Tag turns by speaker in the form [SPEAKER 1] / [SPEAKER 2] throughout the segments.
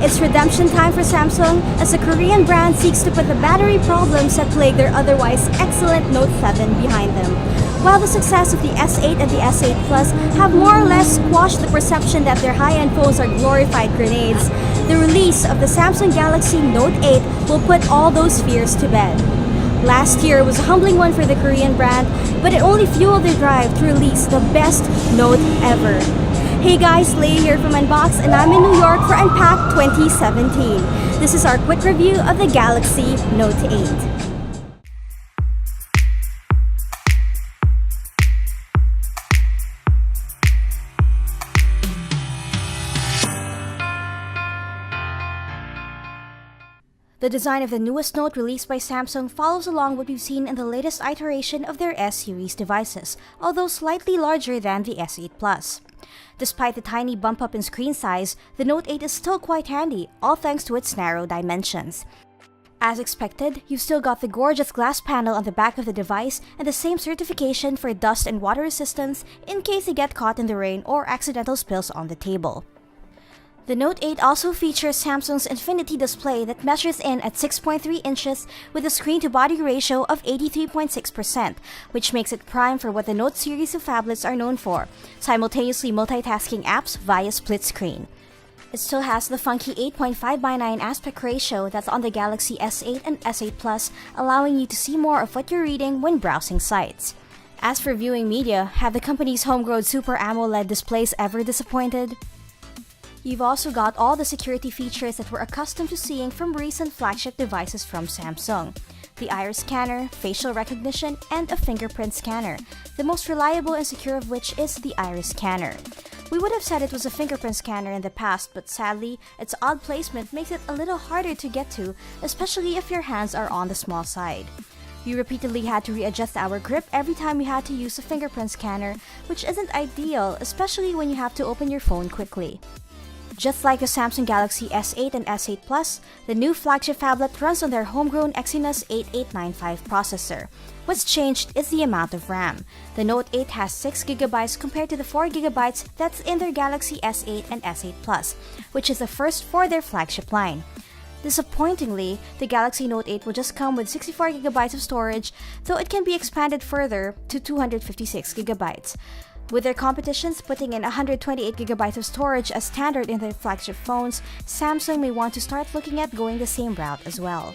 [SPEAKER 1] It's redemption time for Samsung as the Korean brand seeks to put the battery problems that plague their otherwise excellent Note 7 behind them. While the success of the S8 and the S8 Plus have more or less squashed the perception that their high-end phones are glorified grenades, the release of the Samsung Galaxy Note 8 will put all those fears to bed. Last year was a humbling one for the Korean brand, but it only fueled their drive to release the best Note ever. Hey guys, Leigh here from Unbox, and I'm in New York for Unpacked 2017. This is our quick review of the Galaxy Note 8. The design of the newest Note released by Samsung follows along what we've seen in the latest iteration of their S-series devices, although slightly larger than the S8 Plus. Despite the tiny bump up in screen size, the Note 8 is still quite handy, all thanks to its narrow dimensions. As expected, you've still got the gorgeous glass panel on the back of the device and the same certification for dust and water resistance in case you get caught in the rain or accidental spills on the table. The Note 8 also features Samsung's Infinity display that measures in at 6.3 inches with a screen-to-body ratio of 83.6%, which makes it prime for what the Note series of phablets are known for, simultaneously multitasking apps via split screen. It still has the funky 8.5:9 aspect ratio that's on the Galaxy S8 and S8 Plus, allowing you to see more of what you're reading when browsing sites. As for viewing media, have the company's homegrown Super AMOLED displays ever disappointed? You've also got all the security features that we're accustomed to seeing from recent flagship devices from Samsung. The iris scanner, facial recognition, and a fingerprint scanner, the most reliable and secure of which is the iris scanner. We would have said it was a fingerprint scanner in the past, but sadly, its odd placement makes it a little harder to get to, especially if your hands are on the small side. We repeatedly had to readjust our grip every time we had to use a fingerprint scanner, which isn't ideal, especially when you have to open your phone quickly. Just like the Samsung Galaxy S8 and S8 Plus, the new flagship phablet runs on their homegrown Exynos 8895 processor. What's changed is the amount of RAM. The Note 8 has 6GB compared to the 4GB that's in their Galaxy S8 and S8 Plus, which is the first for their flagship line. Disappointingly, the Galaxy Note 8 will just come with 64GB of storage, though it can be expanded further to 256GB. With their competitions putting in 128GB of storage as standard in their flagship phones, Samsung may want to start looking at going the same route as well.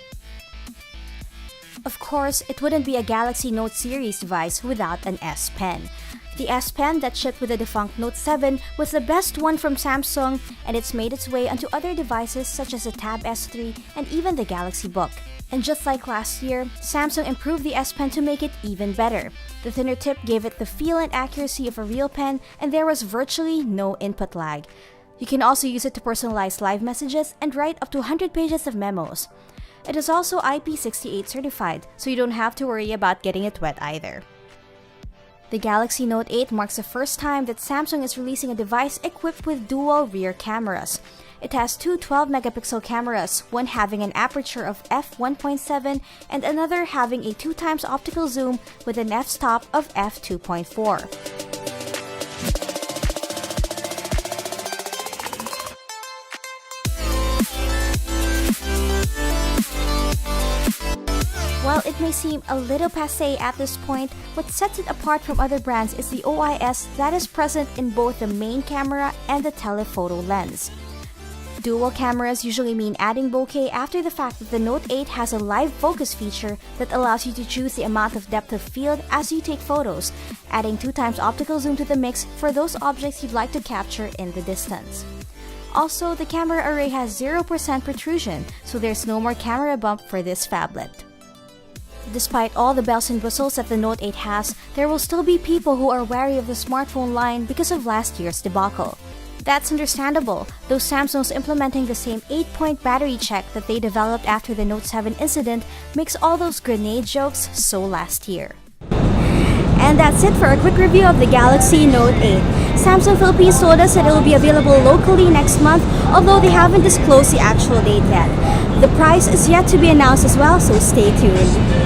[SPEAKER 1] Of course, it wouldn't be a Galaxy Note series device without an S Pen. The S Pen that shipped with the defunct Note 7 was the best one from Samsung, and it's made its way onto other devices such as the Tab S3 and even the Galaxy Book. And just like last year, Samsung improved the S Pen to make it even better. The thinner tip gave it the feel and accuracy of a real pen, and there was virtually no input lag. You can also use it to personalize live messages and write up to 100 pages of memos. It is also IP68 certified, so you don't have to worry about getting it wet either. The Galaxy Note 8 marks the first time that Samsung is releasing a device equipped with dual rear cameras. It has two 12-megapixel cameras, one having an aperture of f1.7 and another having a 2x optical zoom with an f-stop of f2.4. While it may seem a little passé at this point, what sets it apart from other brands is the OIS that is present in both the main camera and the telephoto lens. Dual cameras usually mean adding bokeh after the fact that the Note 8 has a live focus feature that allows you to choose the amount of depth of field as you take photos, adding 2x optical zoom to the mix for those objects you'd like to capture in the distance. Also, the camera array has 0% protrusion, so there's no more camera bump for this phablet. Despite all the bells and whistles that the Note 8 has, there will still be people who are wary of the smartphone line because of last year's debacle. That's understandable, though Samsung's implementing the same 8-point battery check that they developed after the Note 7 incident makes all those grenade jokes so last year. And that's it for a quick review of the Galaxy Note 8. Samsung Philippines told us that it will be available locally next month, although they haven't disclosed the actual date yet. The price is yet to be announced as well, so stay tuned.